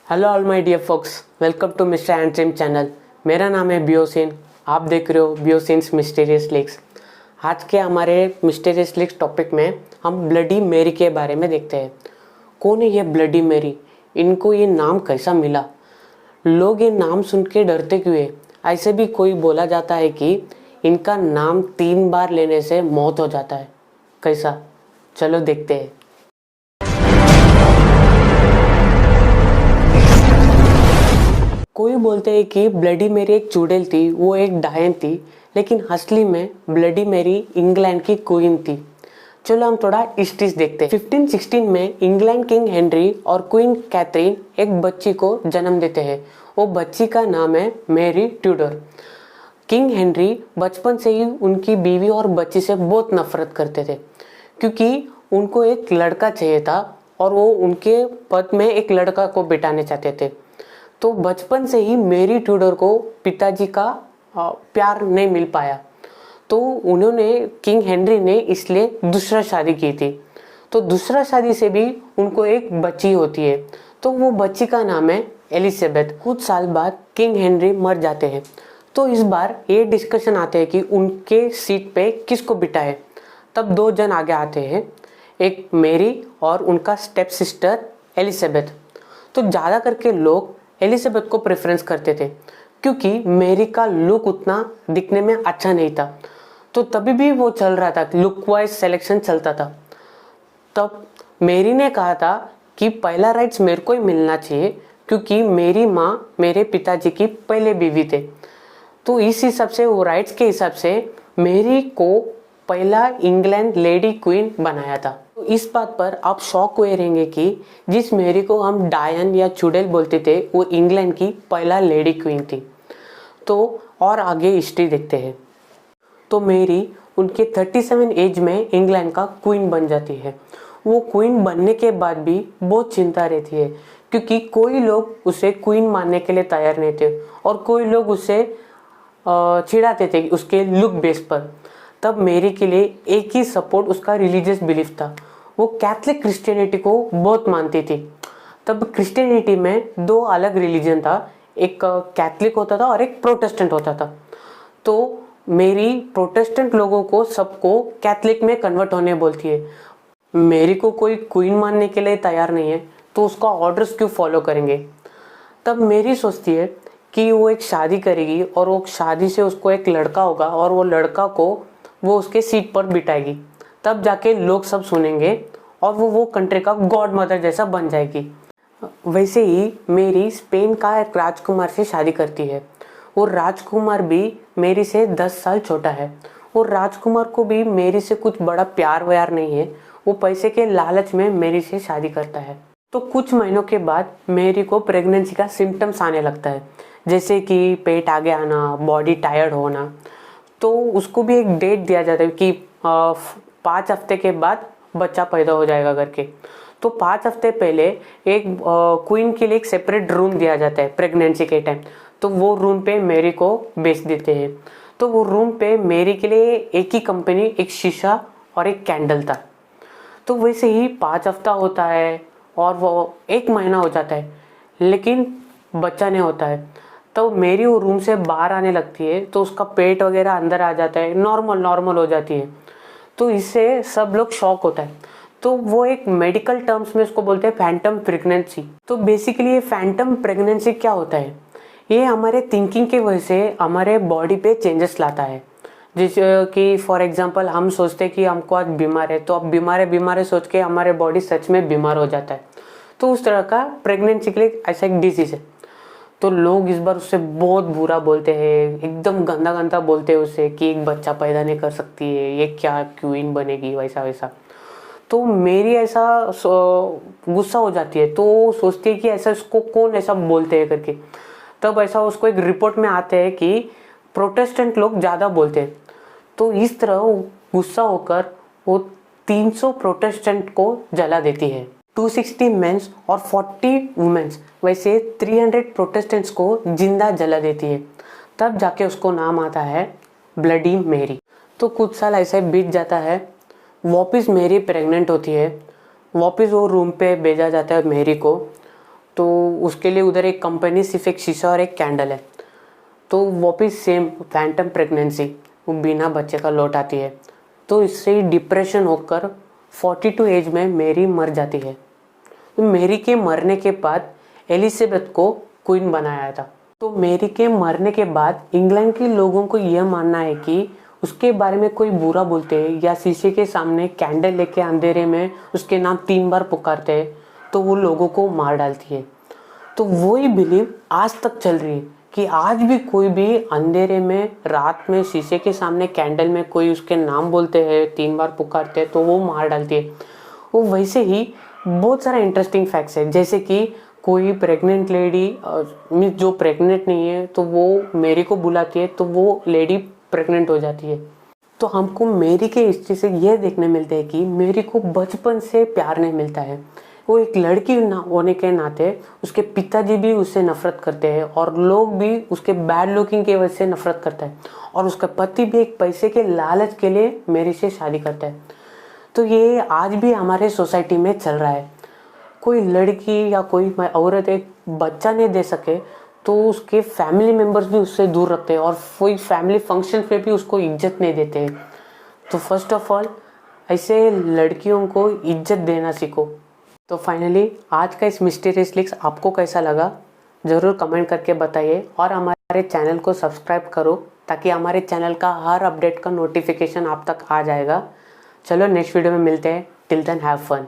Hello all my dear folks, welcome to mister and dream channel. मेरा नाम है बियोसिन। आप देख रहे हो बियोसिन्स मिस्टीरियस लीक्स। आज के हमारे मिस्टीरियस लीक्स टॉपिक में हम ब्लडी मैरी के बारे में देखते हैं। कौन है ये ब्लडी मैरी? इनको ये नाम कैसा मिला? लोग ये नाम सुन के डरते क्यों है? ऐसे भी कोई बोला जाता है कि इनका नाम 3 बार लेने से मौत हो जाता है। कैसा? चलो देखते हैं। कोई बोलते हैं कि ब्लडी मैरी एक चुड़ैल थी, वो एक डायन थी, लेकिन असली में ब्लडी मैरी इंग्लैंड की क्वीन थी। चलो हम थोड़ा हिस्ट्री देखते हैं। 1516 में इंग्लैंड किंग हेनरी और क्वीन कैथरीन एक बच्ची को जन्म देते हैं। वो बच्ची का नाम है मैरी ट्यूडर। किंग हेनरी बचपन से ही उनकी बीवी और बच्ची से बहुत नफरत करते थे, क्योंकि उनको एक लड़का चाहिए था और वो उनके पद में एक लड़का को बिठाने चाहते थे। तो बचपन से ही मैरी ट्यूडर को पिताजी का प्यार नहीं मिल पाया, तो उन्होंने किंग हेनरी ने इसलिए दूसरा शादी की थी। तो दूसरा शादी से भी उनको एक बच्ची होती है, तो वो बच्ची का नाम है एलिजाबेथ। कुछ साल बाद किंग हेनरी मर जाते हैं, तो इस बार ये डिस्कशन आते हैं कि उनके सीट पे किसको बिठाए। तब 2 जन आगे आते हैं, एक मैरी और उनका स्टेप सिस्टर एलिजाबेथ। तो ज़्यादा करके लोग एलिजाबेथ को प्रेफरेंस करते थे, क्योंकि मैरी का लुक उतना दिखने में अच्छा नहीं था। तो तभी भी वो चल रहा था, लुक वाइज सिलेक्शन चलता था। तब मैरी ने कहा था कि पहला राइट्स मेरे को ही मिलना चाहिए, क्योंकि मेरी माँ मेरे पिताजी की पहले बीवी थे। तो इस हिसाब से, वो राइट्स के हिसाब से मैरी को पहला इंग्लैंड लेडी क्वीन बनाया था। तो इस बात पर आप शॉक हुए रहेंगे कि जिस मैरी को हम डायन या चुड़ैल बोलते थे, वो इंग्लैंड की पहला लेडी क्वीन थी। तो और आगे हिस्ट्री देखते हैं। तो मैरी उनके 37 एज में इंग्लैंड का क्वीन बन जाती है। वो क्वीन बनने के बाद भी बहुत चिंता रहती है, क्योंकि कोई लोग उसे क्वीन मानने के लिए तैयार नहीं थे और कोई लोग उसे चिढ़ाते थे उसके लुक बेस पर। तब मैरी के लिए एक ही सपोर्ट उसका रिलीजियस बिलीफ था। वो कैथलिक क्रिश्चियनिटी को बहुत मानती थी। तब क्रिश्चियनिटी में 2 अलग रिलीजन था, एक कैथलिक होता था और एक प्रोटेस्टेंट होता था। तो मैरी प्रोटेस्टेंट लोगों को सबको कैथलिक में कन्वर्ट होने बोलती है। मैरी को कोई क्वीन मानने के लिए तैयार नहीं है, तो उसका ऑर्डर्स क्यों फॉलो करेंगे? तब मैरी सोचती है कि वो एक शादी करेगी और वो शादी से उसको एक लड़का होगा और वो लड़का को वो उसके सीट पर बिठाएगी। तब जाके लोग सब सुनेंगे और वो कंट्री का गॉड मदर जैसा बन जाएगी। वैसे ही मैरी स्पेन का एक राजकुमार से शादी करती है। वो राजकुमार भी मैरी से 10 साल छोटा है। और राजकुमार को भी मैरी से कुछ बड़ा प्यार व्यार नहीं है। वो पैसे के लालच में मैरी से शादी करता है। तो कुछ महीनों के बाद मैरी को प्रेगनेंसी का सिम्टम्स आने लगता है, जैसे कि पेट आगे आना, बॉडी टायर्ड होना। तो उसको भी एक डेट दिया जाता है कि 5 हफ्ते के बाद बच्चा पैदा हो जाएगा करके। तो 5 हफ्ते पहले एक क्वीन के लिए एक सेपरेट रूम दिया जाता है प्रेगनेंसी के टाइम। तो वो रूम पे मैरी को बेच देते हैं। तो वो रूम पे मैरी के लिए एक ही कंपनी, एक शीशा और एक कैंडल था। तो वैसे ही 5 हफ्ता होता है और वो 1 महीना हो जाता है, लेकिन बच्चा नहीं होता है। तो मैरी वो रूम से बाहर आने लगती है, तो उसका पेट वगैरह अंदर आ जाता है, नॉर्मल हो जाती है। तो इससे सब लोग शॉक होता है। तो वो एक मेडिकल टर्म्स में उसको बोलते हैं फैंटम प्रेगनेंसी। तो बेसिकली ये फैंटम प्रेगनेंसी क्या होता है? ये हमारे थिंकिंग की वजह से हमारे बॉडी पे चेंजेस लाता है। जैसे कि फॉर एग्जांपल हम सोचते हैं कि हमको आज बीमार है, तो अब बीमार है सोच के हमारे बॉडी सच में बीमार हो जाता है। तो उस तरह का प्रेगनेंसी के लिए ऐसा एक डिजीज है। तो लोग इस बार उससे बहुत बुरा बोलते हैं, एकदम गंदा बोलते हैं उससे कि एक बच्चा पैदा नहीं कर सकती है, ये क्या क्वीन बनेगी, वैसा। तो मेरी ऐसा गुस्सा हो जाती है, तो सोचती है कि ऐसा इसको कौन ऐसा बोलते हैं करके। तब ऐसा उसको एक रिपोर्ट में आते हैं कि प्रोटेस्टेंट लोग ज़्यादा बोलते हैं। तो इस तरह गुस्सा होकर वो 300 प्रोटेस्टेंट को जला देती है। 260 मेंस और 40 वुमेन्स, वैसे 300 प्रोटेस्टेंट्स को जिंदा जला देती है। तब जाके उसको नाम आता है ब्लडी मैरी। तो कुछ साल ऐसे बीत जाता है, वापस मैरी प्रेग्नेंट होती है, वापस वो रूम पे भेजा जाता है मैरी को। तो उसके लिए उधर एक कंपनी सिर्फ एक शीशा और एक कैंडल है। तो वापिस सेम फैंटम प्रेगनेंसी, वो बिना बच्चे का लौट आती है। तो इससे ही डिप्रेशन होकर 42 एज में मैरी मर जाती है। तो मैरी के मरने के बाद एलिजाबेथ को क्वीन बनाया था। तो मैरी के मरने के बाद इंग्लैंड के लोगों को यह मानना है कि उसके बारे में कोई बुरा बोलते हैं या शीशे के सामने कैंडल लेके अंधेरे में उसके नाम 3 बार पुकारते हैं तो वो लोगों को मार डालती है। तो वही बिलीव आज तक चल रही है कि आज भी कोई भी अंधेरे में रात में शीशे के सामने कैंडल में कोई उसके नाम बोलते हैं, 3 बार पुकारते हैं तो वो मार डालती है। वो वैसे ही बहुत सारा इंटरेस्टिंग फैक्ट्स है, जैसे कि कोई प्रेग्नेंट लेडी मीन्स जो प्रेग्नेंट नहीं है तो वो मैरी को बुलाती है तो वो लेडी प्रेग्नेंट हो जाती है। तो हमको मैरी के हिस्ट्री से यह देखने मिलता है कि मैरी को बचपन से प्यार नहीं मिलता है। वो एक लड़की होने के नाते उसके पिताजी भी उससे नफरत करते हैं और लोग भी उसके बैड लुकिंग की वजह से नफरत करता है और उसका पति भी एक पैसे के लालच के लिए मैरी से शादी करता है। तो ये आज भी हमारे सोसाइटी में चल रहा है। कोई लड़की या कोई औरत एक बच्चा नहीं दे सके तो उसके फैमिली मेंबर्स भी उससे दूर रखते हैं और कोई फैमिली फंक्शन पे भी उसको इज्जत नहीं देते। तो फर्स्ट ऑफ ऑल ऐसे लड़कियों को इज्जत देना सीखो। तो फाइनली आज का इस मिस्टीरियस लीक्स आपको कैसा लगा ज़रूर कमेंट करके बताइए और हमारे चैनल को सब्सक्राइब करो ताकि हमारे चैनल का हर अपडेट का नोटिफिकेशन आप तक आ जाएगा। चलो नेक्स्ट वीडियो में मिलते हैं। Till then have fun.